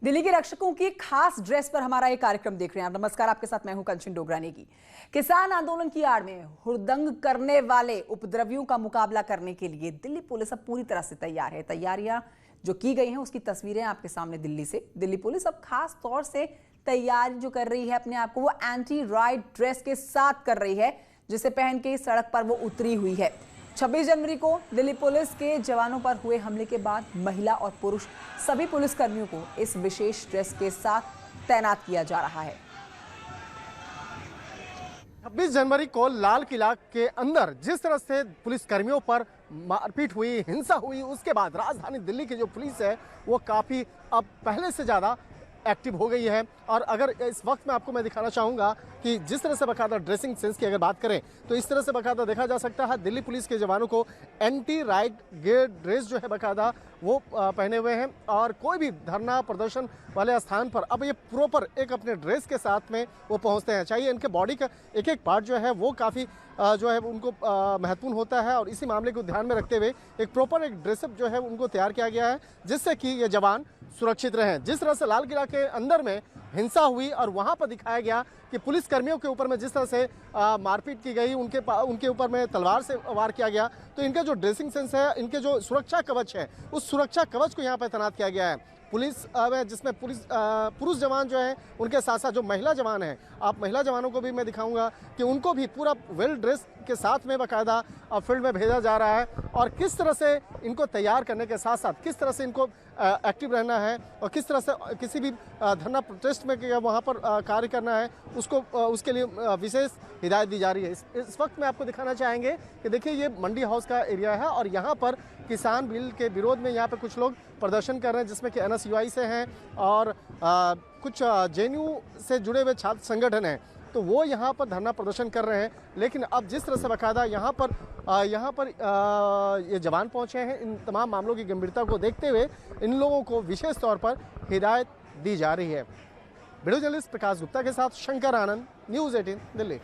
दिल्ली के रक्षकों की खास ड्रेस पर हमारा एक कार्यक्रम देख रहे हैं। नमस्कार, आपके साथ मैं हूं कंचन डोगरानी की। किसान आंदोलन की आड़ में हुड़दंग करने वाले उपद्रवियों का मुकाबला करने के लिए दिल्ली पुलिस अब पूरी तरह से तैयार है। तैयारियां जो की गई हैं उसकी तस्वीरें आपके सामने दिल्ली से। दिल्ली पुलिस अब खास तौर से तैयारी जो कर रही है अपने आप को, वो एंटी राइट ड्रेस के साथ कर रही है, जिसे पहन के सड़क पर वो उतरी हुई है। 26 जनवरी को दिल्ली पुलिस के जवानों पर हुए हमले के बाद महिला और पुरुष सभी पुलिसकर्मियों को इस विशेष ड्रेस के साथ तैनात किया जा रहा है। 26 जनवरी को लाल किला के अंदर जिस तरह से पुलिसकर्मियों पर मारपीट हुई, हिंसा हुई, उसके बाद राजधानी दिल्ली की जो पुलिस है वो काफ़ी अब पहले से ज़्यादा एक्टिव हो गई है। और अगर इस वक्त में आपको मैं दिखाना चाहूँगा कि जिस तरह से बाकायदा ड्रेसिंग सेंस की अगर बात करें तो इस तरह से बाकायदा देखा जा सकता है दिल्ली पुलिस के जवानों को एंटी राइट गियर ड्रेस जो है बाकायदा वो पहने हुए हैं। और कोई भी धरना प्रदर्शन वाले स्थान पर अब ये प्रॉपर एक अपने ड्रेस के साथ में वो पहुंचते हैं। चाहिए इनके बॉडी का एक एक पार्ट जो है वो काफ़ी जो है उनको महत्वपूर्ण होता है, और इसी मामले को ध्यान में रखते हुए एक प्रॉपर एक ड्रेसअप जो है उनको तैयार किया गया है, जिससे कि ये जवान सुरक्षित रहें। जिस तरह से लाल किला के अंदर में हिंसा हुई और वहां पर दिखाया गया कि पुलिस कर्मियों के ऊपर में जिस तरह से मारपीट की गई, उनके ऊपर में तलवार से वार किया गया, तो इनका जो ड्रेसिंग सेंस है, इनके जो सुरक्षा कवच है, उस सुरक्षा कवच को यहाँ पर तैनात किया गया है। पुलिस जिसमें पुरुष जवान जो है उनके साथ साथ जो महिला जवान हैं, आप महिला जवानों को भी मैं दिखाऊंगा कि उनको भी पूरा वेल ड्रेस के साथ में बाकायदा फील्ड में भेजा जा रहा है। और किस तरह से इनको तैयार करने के साथ साथ किस तरह से इनको एक्टिव रहना है और किस तरह से किसी भी धरना प्रोटेस्ट में वहाँ पर कार्य करना है, उसके लिए विशेष हिदायत दी जा रही है। इस वक्त में आपको दिखाना चाहेंगे कि देखिए ये मंडी हाउस का एरिया है और यहाँ पर किसान बिल के विरोध में यहाँ पे कुछ लोग प्रदर्शन कर रहे हैं, जिसमें कि NSUI से हैं और कुछ JNU से जुड़े हुए छात्र संगठन हैं, तो वो यहाँ पर धरना प्रदर्शन कर रहे हैं। लेकिन अब जिस तरह से बाकायदा यहाँ पर ये जवान पहुँचे हैं, इन तमाम मामलों की गंभीरता को देखते हुए इन लोगों को विशेष तौर पर हिदायत दी जा रही है। वीडियो जर्नलिस्ट प्रकाश गुप्ता के साथ शंकर आनंद, न्यूज़ 18 दिल्ली।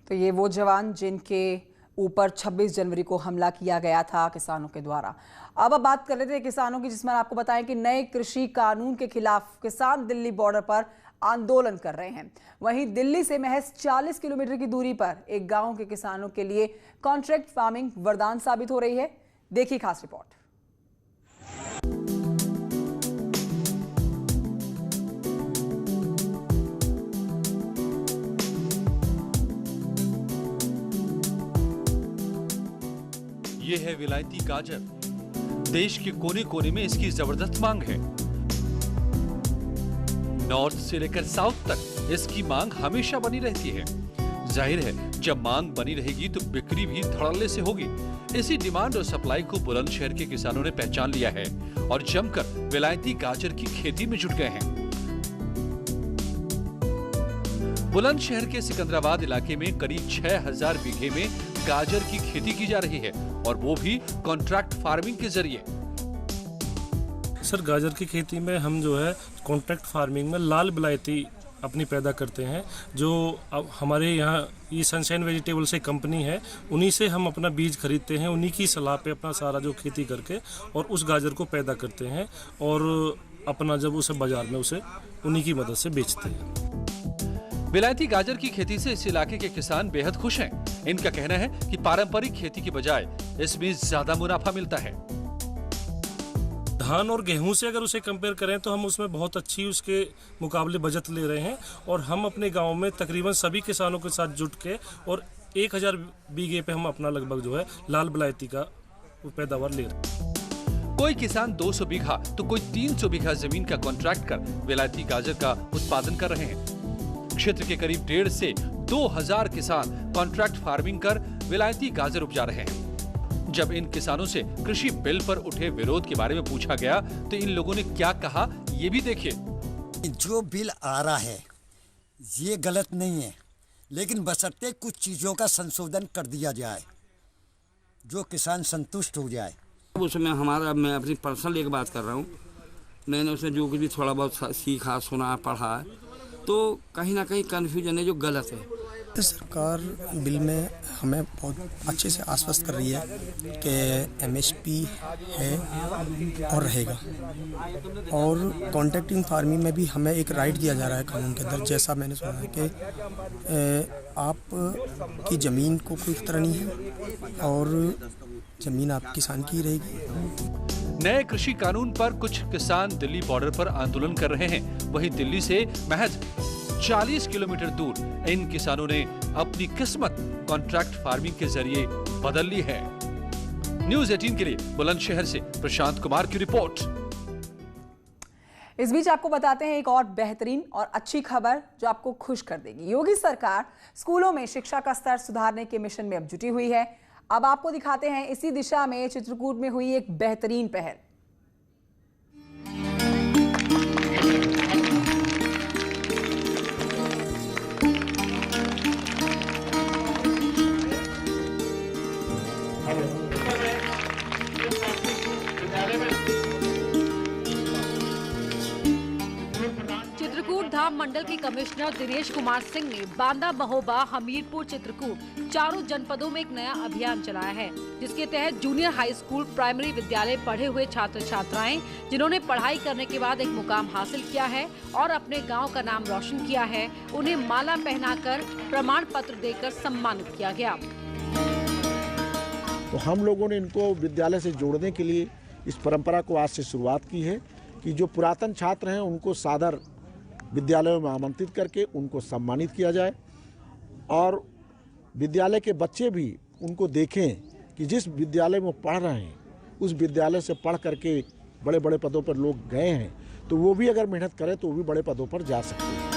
तो ये वो जवान जिनके ऊपर 26 जनवरी को हमला किया गया था किसानों के द्वारा। अब बात कर रहे थे किसानों की, जिसमें आपको बताएं कि नए कृषि कानून के खिलाफ किसान दिल्ली बॉर्डर पर आंदोलन कर रहे हैं। वहीं दिल्ली से महज 40 किलोमीटर की दूरी पर एक गांव के किसानों के लिए कॉन्ट्रैक्ट फार्मिंग वरदान साबित हो रही है। देखिए खास रिपोर्ट। ये है विलायती गाजर। देश के कोने कोने में इसकी जबरदस्त मांग है। नॉर्थ से लेकर साउथ तक इसकी मांग हमेशा बनी रहती है। जाहिर है जब मांग बनी रहेगी तो बिक्री भी धड़ल्ले से होगी। इसी डिमांड और सप्लाई को बुलंदशहर के किसानों ने पहचान लिया है और जमकर विलायती गाजर की खेती में जुट गए हैं। बुलंदशहर के सिकंदराबाद इलाके में करीब 6000 बीघे में गाजर की खेती की जा रही है, और वो भी कॉन्ट्रैक्ट फार्मिंग के जरिए। सर, गाजर की खेती में हम जो है कॉन्ट्रैक्ट फार्मिंग में लाल विलायती अपनी पैदा करते हैं, जो अब हमारे यहाँ ये सनशाइन वेजिटेबल से कंपनी है, उन्हीं से हम अपना बीज खरीदते हैं, उन्हीं की सलाह पे अपना सारा जो खेती करके और उस गाजर को पैदा करते हैं और अपना जब उसे बाजार में उसे उन्हीं की मदद से बेचते हैं। विलायती गाजर की खेती से इस इलाके के किसान बेहद खुश हैं। इनका कहना है कि पारंपरिक खेती की बजाय इसमें ज्यादा मुनाफा मिलता है। धान और गेहूं से अगर उसे कंपेयर करें तो हम उसमें बहुत अच्छी उसके मुकाबले बचत ले रहे हैं, और हम अपने गांव में तकरीबन सभी किसानों के साथ जुट के और 1000 बीघे पे हम अपना लगभग जो है लाल विलायती का पैदावार ले रहे हैं। कोई किसान 200 बीघा तो कोई 300 बीघा जमीन का कॉन्ट्रैक्ट कर विलायती गाजर का उत्पादन कर रहे हैं। क्षेत्र के करीब 1.5 से 2000 किसान कॉन्ट्रैक्ट फार्मिंग कर विलायती गाजर उपजा रहे हैं। जब इन किसानों से कृषि बिल पर उठे विरोध के बारे में पूछा गया तो इन लोगों ने क्या कहा, ये भी देखिए। जो बिल आ रहा है ये गलत नहीं है, लेकिन बशर्ते कुछ चीज़ों का संशोधन कर दिया जाए जो किसान संतुष्ट हो जाए। उसमें मैं अपनी पर्सनल एक बात कर रहा हूँ, मैंने उसमें जो कुछ भी थोड़ा बहुत सीखा, सुना, पढ़ा, तो कहीं ना कहीं कन्फ्यूजन है जो गलत है। तो सरकार बिल में हमें बहुत अच्छे से आश्वस्त कर रही है कि एमएसपी है और रहेगा, और कॉन्ट्रैक्टिंग फार्मिंग में भी हमें एक राइट दिया जा रहा है कानून के अंदर। जैसा मैंने सुना है कि आप की ज़मीन को कोई खतरा नहीं है और ज़मीन आप किसान की रहेगी। नए कृषि कानून पर कुछ किसान दिल्ली बॉर्डर पर आंदोलन कर रहे हैं। वहीं दिल्ली से महज 40 किलोमीटर दूर इन किसानों ने अपनी किस्मत कॉन्ट्रैक्ट फार्मिंग के जरिए बदल ली है। न्यूज़ 18 के लिए बुलंदशहर से प्रशांत कुमार की रिपोर्ट। इस बीच आपको बताते हैं एक और बेहतरीन और अच्छी खबर जो आपको खुश कर देगी। योगी सरकार स्कूलों में शिक्षा का स्तर सुधारने के मिशन में अब जुटी हुई है। अब आपको दिखाते हैं इसी दिशा में चित्रकूट में हुई एक बेहतरीन पहल। चित्रकूट धाम मंडल के कमिश्नर दिनेश कुमार सिंह ने बांदा, महोबा, हमीरपुर, चित्रकूट चारों जनपदों में एक नया अभियान चलाया है, जिसके तहत जूनियर हाई स्कूल, प्राइमरी विद्यालय पढ़े हुए छात्र छात्राएं जिन्होंने पढ़ाई करने के बाद एक मुकाम हासिल किया है और अपने गांव का नाम रोशन किया है, उन्हें माला पहनाकर प्रमाण पत्र देकर सम्मानित किया गया। तो हम लोगों ने इनको विद्यालय से जोड़ने के लिए इस परंपरा को आज से शुरुआत की है कि जो पुरातन छात्र हैं उनको सादर विद्यालयों में आमंत्रित करके उनको सम्मानित किया जाए और विद्यालय के बच्चे भी उनको देखें कि जिस विद्यालय में पढ़ रहे हैं उस विद्यालय से पढ़ करके बड़े बड़े पदों पर लोग गए हैं, तो वो भी अगर मेहनत करें तो वो भी बड़े पदों पर जा सकते हैं।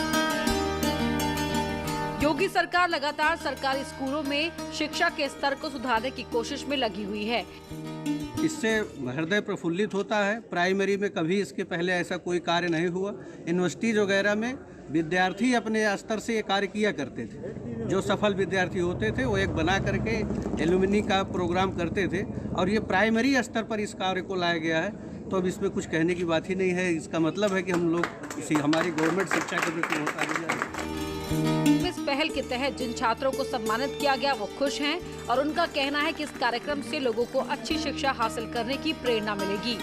योगी सरकार लगातार सरकारी स्कूलों में शिक्षा के स्तर को सुधारने की कोशिश में लगी हुई है। इससे हृदय प्रफुल्लित होता है। प्राइमरी में कभी इसके पहले ऐसा कोई कार्य नहीं हुआ। यूनिवर्सिटीज वगैरह में विद्यार्थी अपने स्तर से ये कार्य किया करते थे। जो सफल विद्यार्थी होते थे वो एक बना करके एलुमनी का प्रोग्राम करते थे और ये प्राइमरी स्तर पर इस कार्य को लाया गया है, तो अब इसमें कुछ कहने की बात ही नहीं है। इसका मतलब है कि हम लोग हमारी गवर्नमेंट शिक्षा के प्रति बहुत आगे जा रहे हैं। इस पहल के तहत जिन छात्रों को सम्मानित किया गया वो खुश हैं और उनका कहना है कि इस कार्यक्रम से लोगों को अच्छी शिक्षा हासिल करने की प्रेरणा मिलेगी।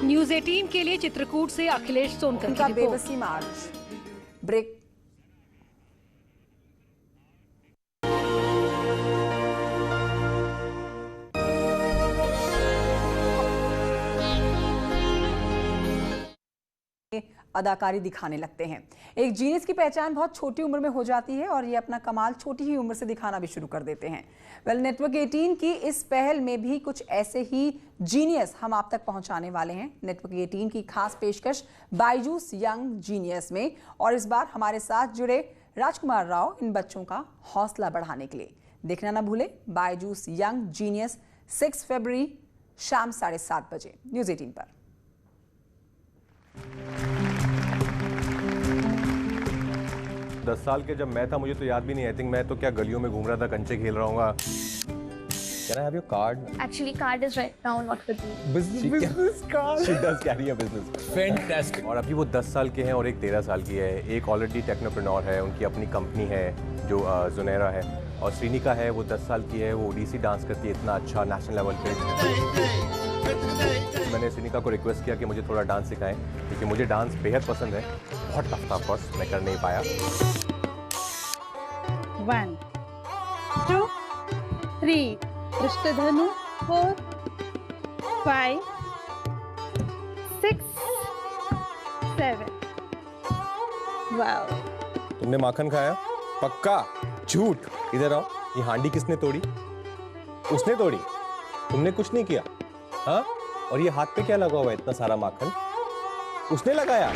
न्यूज़ 18 के लिए चित्रकूट से अखिलेश सोनकर की रिपोर्ट। बेबसी मार्च ब्रेक। अदाकारी दिखाने लगते हैं। एक जीनियस की पहचान बहुत छोटी उम्र में हो जाती है और ये अपना कमाल छोटी ही उम्र से दिखाना भी शुरू कर देते हैं। नेटवर्क 18 की इस पहल में भी कुछ ऐसे ही जीनियस हम आप तक पहुंचाने वाले हैं। नेटवर्क 18 की खास पेशकश बायजूस यंग जीनियस में, और इस बार हमारे साथ जुड़े राजकुमार राव इन बच्चों का हौसला बढ़ाने के लिए। देखना ना भूले बायजूस यंग जीनियस 6 फरवरी शाम 7:30 बजे न्यूज़ 18 पर। 10 साल के जब मैं था मुझे तो याद भी नहीं। आई थिंक मैं तो क्या गलियों में घूम रहा था, कंचे खेल रहा हूँ। Can I have your card? Actually, card is right now not with me. Business card. She does carry a business. Fantastic. और अभी वो 10 साल के हैं और एक 13 साल की है। एक ऑलरेडी टेक्नोप्रेन्योर है, उनकी अपनी कंपनी है जो जुनैरा है, और श्रीनिका है वो 10 साल की है, वो ओडिसी डांस करती है इतना अच्छा नेशनल लेवल पे। मैंने श्रीनिका को रिक्वेस्ट किया कि मुझे थोड़ा डांस सिखाएं क्योंकि मुझे डांस बेहद पसंद है। बहुत टफ था ऑफकोर्स, मैं कर नहीं पाया। 1 2 3 पृष्ठधनु 4 5 6 7। वाओ। तुमने माखन खाया? पक्का? झूठ। इधर आओ। ये हांडी किसने तोड़ी? उसने तोड़ी। तुमने कुछ नहीं किया। हाँ? और ये हाथ पे क्या लगा हुआ है इतना सारा माखन? उसने लगाया।